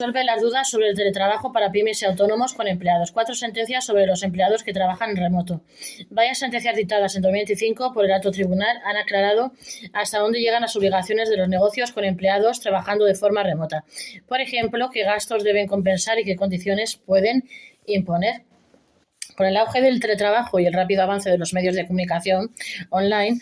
Resuelve las dudas sobre el teletrabajo para pymes y autónomos con empleados. 4 sentencias sobre los empleados que trabajan en remoto. Varias sentencias dictadas en 2025 por el alto tribunal han aclarado hasta dónde llegan las obligaciones de los negocios con empleados trabajando de forma remota. Por ejemplo, qué gastos deben compensar y qué condiciones pueden imponer. Con el auge del teletrabajo y el rápido avance de los medios de comunicación online,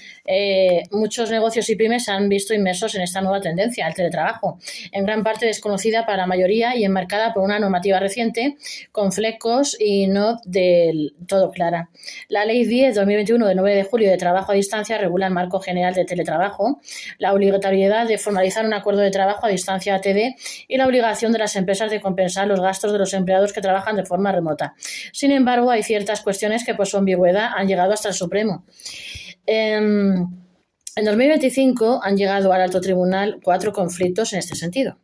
muchos negocios y pymes se han visto inmersos en esta nueva tendencia, el teletrabajo, en gran parte desconocida para la mayoría y enmarcada por una normativa reciente con flecos y no del todo clara. La Ley 10/2021 de 9 de julio de trabajo a distancia regula el marco general de teletrabajo, la obligatoriedad de formalizar un acuerdo de trabajo a distancia ATD y la obligación de las empresas de compensar los gastos de los empleados que trabajan de forma remota. Sin embargo, hay ciertas cuestiones que por su ambigüedad han llegado hasta el Supremo. En 2025 han llegado al alto tribunal 4 conflictos en este sentido,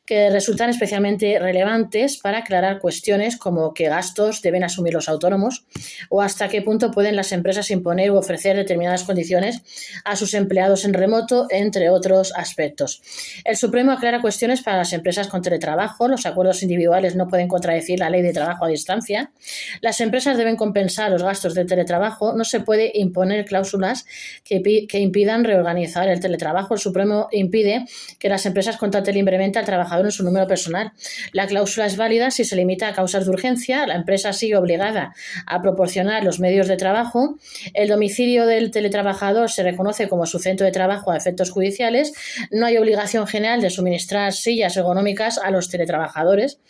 que resultan especialmente relevantes para aclarar cuestiones como qué gastos deben asumir los autónomos o hasta qué punto pueden las empresas imponer u ofrecer determinadas condiciones a sus empleados en remoto, entre otros aspectos. El Supremo aclara cuestiones para las empresas con teletrabajo. Los acuerdos individuales no pueden contradecir la ley de trabajo a distancia. Las empresas deben compensar los gastos de teletrabajo. No se puede imponer cláusulas que impidan reorganizar el teletrabajo. El Supremo impide que las empresas contraten libremente al trabajador en su número personal. La cláusula es válida si se limita a causas de urgencia. La empresa sigue obligada a proporcionar los medios de trabajo. El domicilio del teletrabajador se reconoce como su centro de trabajo a efectos judiciales. No hay obligación general de suministrar sillas ergonómicas a los teletrabajadores.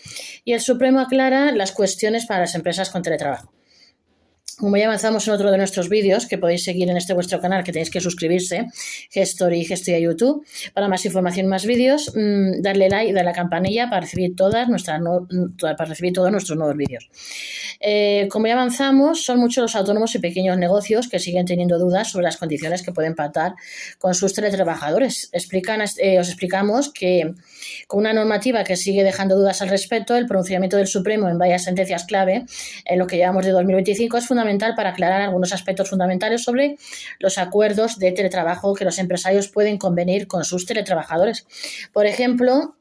Y el Supremo aclara las cuestiones para las empresas con teletrabajo. Como ya avanzamos en otro de nuestros vídeos, que podéis seguir en este vuestro canal, que tenéis que suscribirse, Gestory y Gestory a YouTube, para más información y más vídeos, darle like y darle a la campanilla para recibir todos nuestros nuevos vídeos. Como ya avanzamos, son muchos los autónomos y pequeños negocios que siguen teniendo dudas sobre las condiciones que pueden pactar con sus teletrabajadores. Os explicamos que con una normativa que sigue dejando dudas al respecto, el pronunciamiento del Supremo en varias sentencias clave en lo que llevamos de 2025 es fundamental para aclarar algunos aspectos fundamentales sobre los acuerdos de teletrabajo que los empresarios pueden convenir con sus teletrabajadores. Por ejemplo,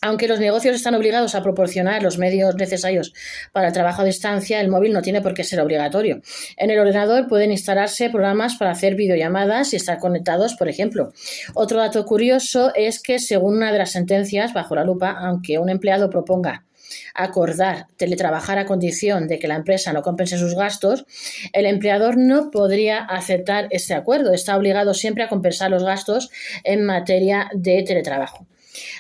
aunque los negocios están obligados a proporcionar los medios necesarios para el trabajo a distancia, el móvil no tiene por qué ser obligatorio. En el ordenador pueden instalarse programas para hacer videollamadas y estar conectados, por ejemplo. Otro dato curioso es que, según una de las sentencias bajo la lupa, aunque un empleado proponga acordar teletrabajar a condición de que la empresa no compense sus gastos, el empleador no podría aceptar este acuerdo. Está obligado siempre a compensar los gastos en materia de teletrabajo.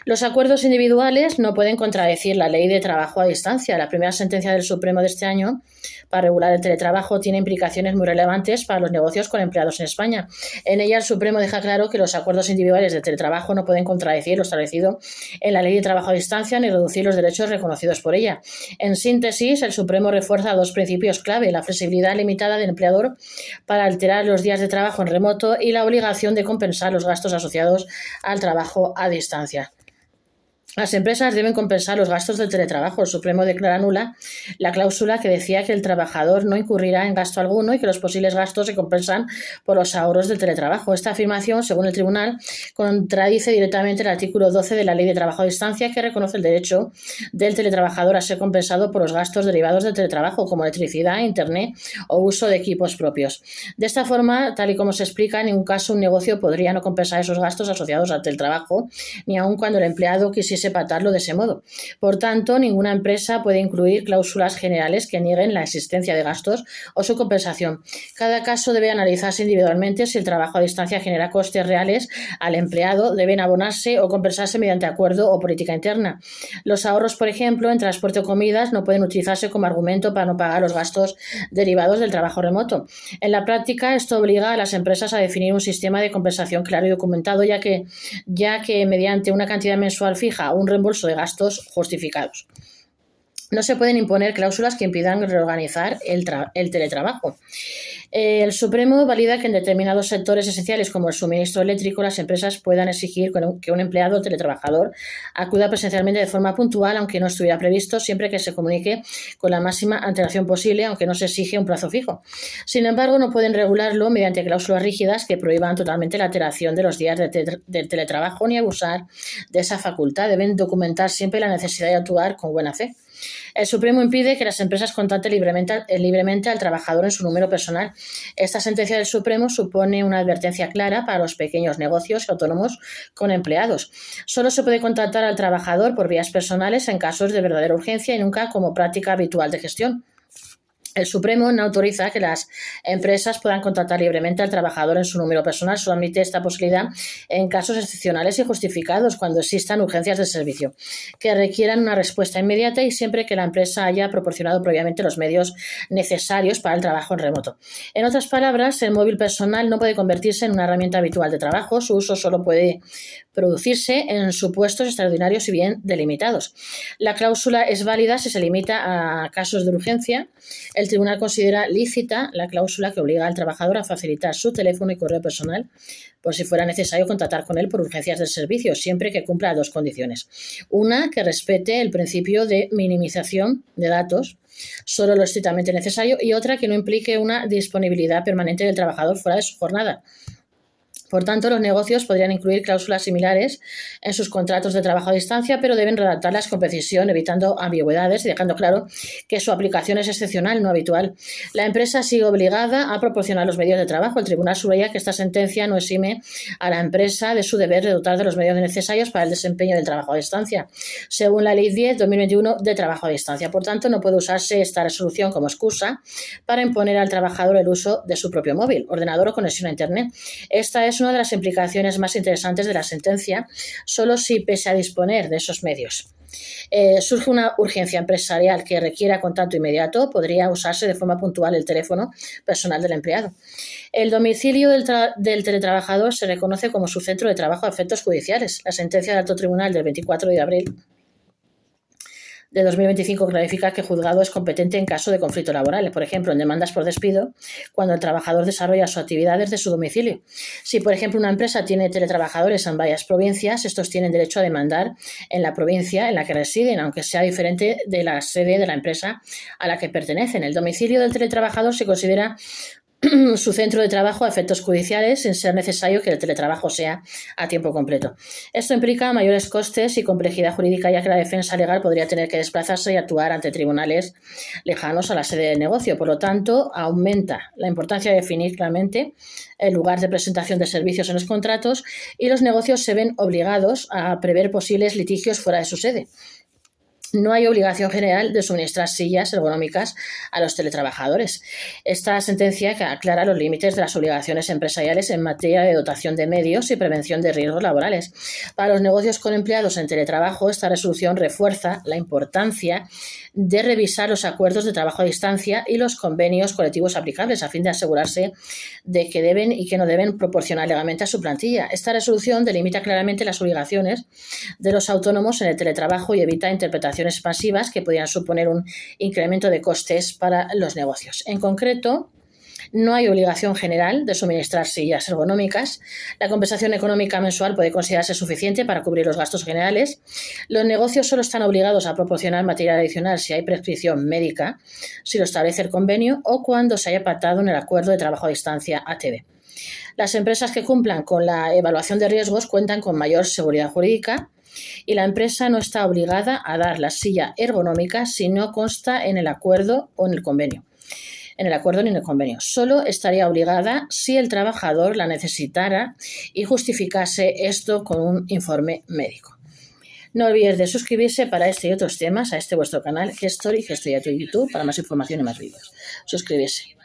Los acuerdos individuales no pueden contradecir la ley de trabajo a distancia. La primera sentencia del Supremo de este año para regular el teletrabajo tiene implicaciones muy relevantes para los negocios con empleados en España. En ella el Supremo deja claro que los acuerdos individuales de teletrabajo no pueden contradecir lo establecido en la ley de trabajo a distancia ni reducir los derechos reconocidos por ella. En síntesis, el Supremo refuerza 2 principios clave: la flexibilidad limitada del empleador para alterar los días de trabajo en remoto y la obligación de compensar los gastos asociados al trabajo a distancia. Las empresas deben compensar los gastos del teletrabajo. El Supremo declara nula la cláusula que decía que el trabajador no incurrirá en gasto alguno y que los posibles gastos se compensan por los ahorros del teletrabajo. Esta afirmación, según el tribunal, contradice directamente el artículo 12 de la Ley de Trabajo a Distancia, que reconoce el derecho del teletrabajador a ser compensado por los gastos derivados del teletrabajo, como electricidad, internet o uso de equipos propios. De esta forma, tal y como se explica, en ningún caso un negocio podría no compensar esos gastos asociados al teletrabajo, ni aun cuando el empleado quisiese pactarlo de ese modo. Por tanto, ninguna empresa puede incluir cláusulas generales que nieguen la existencia de gastos o su compensación. Cada caso debe analizarse individualmente. Si el trabajo a distancia genera costes reales al empleado, deben abonarse o compensarse mediante acuerdo o política interna. Los ahorros, por ejemplo, en transporte o comidas, no pueden utilizarse como argumento para no pagar los gastos derivados del trabajo remoto. En la práctica, esto obliga a las empresas a definir un sistema de compensación claro y documentado, ya que mediante una cantidad mensual fija un reembolso de gastos justificados. No se pueden imponer cláusulas que impidan reorganizar el teletrabajo. El Supremo valida que en determinados sectores esenciales como el suministro eléctrico las empresas puedan exigir que un empleado teletrabajador acuda presencialmente de forma puntual, aunque no estuviera previsto, siempre que se comunique con la máxima antelación posible, aunque no se exige un plazo fijo. Sin embargo, no pueden regularlo mediante cláusulas rígidas que prohíban totalmente la alteración de los días de teletrabajo ni abusar de esa facultad. Deben documentar siempre la necesidad de actuar con buena fe. El Supremo impide que las empresas contraten libremente al trabajador en su número personal. Esta sentencia del Supremo supone una advertencia clara para los pequeños negocios autónomos con empleados. Solo se puede contratar al trabajador por vías personales en casos de verdadera urgencia y nunca como práctica habitual de gestión. El Supremo no autoriza que las empresas puedan contratar libremente al trabajador en su número personal, solo admite esta posibilidad en casos excepcionales y justificados cuando existan urgencias de servicio que requieran una respuesta inmediata y siempre que la empresa haya proporcionado previamente los medios necesarios para el trabajo en remoto. En otras palabras, el móvil personal no puede convertirse en una herramienta habitual de trabajo, su uso solo puede producirse en supuestos extraordinarios y bien delimitados. La cláusula es válida si se limita a casos de urgencia. El tribunal considera lícita la cláusula que obliga al trabajador a facilitar su teléfono y correo personal por si fuera necesario contactar con él por urgencias del servicio, siempre que cumpla dos condiciones. Una, que respete el principio de minimización de datos, solo lo estrictamente necesario, y otra, que no implique una disponibilidad permanente del trabajador fuera de su jornada. Por tanto, los negocios podrían incluir cláusulas similares en sus contratos de trabajo a distancia, pero deben redactarlas con precisión, evitando ambigüedades y dejando claro que su aplicación es excepcional, no habitual. La empresa sigue obligada a proporcionar los medios de trabajo. El tribunal subraya que esta sentencia no exime a la empresa de su deber de dotar de los medios necesarios para el desempeño del trabajo a distancia, según la Ley 10/2021 de trabajo a distancia. Por tanto, no puede usarse esta resolución como excusa para imponer al trabajador el uso de su propio móvil, ordenador o conexión a Internet. Esta es una de las implicaciones más interesantes de la sentencia, solo si, pese a disponer de esos medios, surge una urgencia empresarial que requiera contacto inmediato, podría usarse de forma puntual el teléfono personal del empleado. El domicilio del teletrabajador se reconoce como su centro de trabajo a efectos judiciales. La sentencia del Alto Tribunal del 24 de abril de 2025 clarifica que el juzgado es competente en caso de conflicto laboral, por ejemplo, en demandas por despido, cuando el trabajador desarrolla su actividad desde su domicilio. Si, por ejemplo, una empresa tiene teletrabajadores en varias provincias, estos tienen derecho a demandar en la provincia en la que residen, aunque sea diferente de la sede de la empresa a la que pertenecen. El domicilio del teletrabajador se considera su centro de trabajo a efectos judiciales, sin ser necesario que el teletrabajo sea a tiempo completo. Esto implica mayores costes y complejidad jurídica, ya que la defensa legal podría tener que desplazarse y actuar ante tribunales lejanos a la sede del negocio. Por lo tanto, aumenta la importancia de definir claramente el lugar de presentación de servicios en los contratos y los negocios se ven obligados a prever posibles litigios fuera de su sede. No hay obligación general de suministrar sillas ergonómicas a los teletrabajadores. Esta sentencia aclara los límites de las obligaciones empresariales en materia de dotación de medios y prevención de riesgos laborales. Para los negocios con empleados en teletrabajo, esta resolución refuerza la importancia de revisar los acuerdos de trabajo a distancia y los convenios colectivos aplicables a fin de asegurarse de que deben y que no deben proporcionar legalmente a su plantilla. Esta resolución delimita claramente las obligaciones de los autónomos en el teletrabajo y evita interpretaciones expansivas que podrían suponer un incremento de costes para los negocios. En concreto, no hay obligación general de suministrar sillas ergonómicas. La compensación económica mensual puede considerarse suficiente para cubrir los gastos generales. Los negocios solo están obligados a proporcionar material adicional si hay prescripción médica, si lo establece el convenio o cuando se haya pactado en el acuerdo de trabajo a distancia ATD. Las empresas que cumplan con la evaluación de riesgos cuentan con mayor seguridad jurídica y la empresa no está obligada a dar la silla ergonómica si no consta en el acuerdo o en el convenio. En el acuerdo ni en el convenio. Solo estaría obligada si el trabajador la necesitara y justificase esto con un informe médico. No olvides de suscribirse para este y otros temas a este vuestro canal Gestory, Gestory YouTube, para más información y más vídeos. Suscribirse.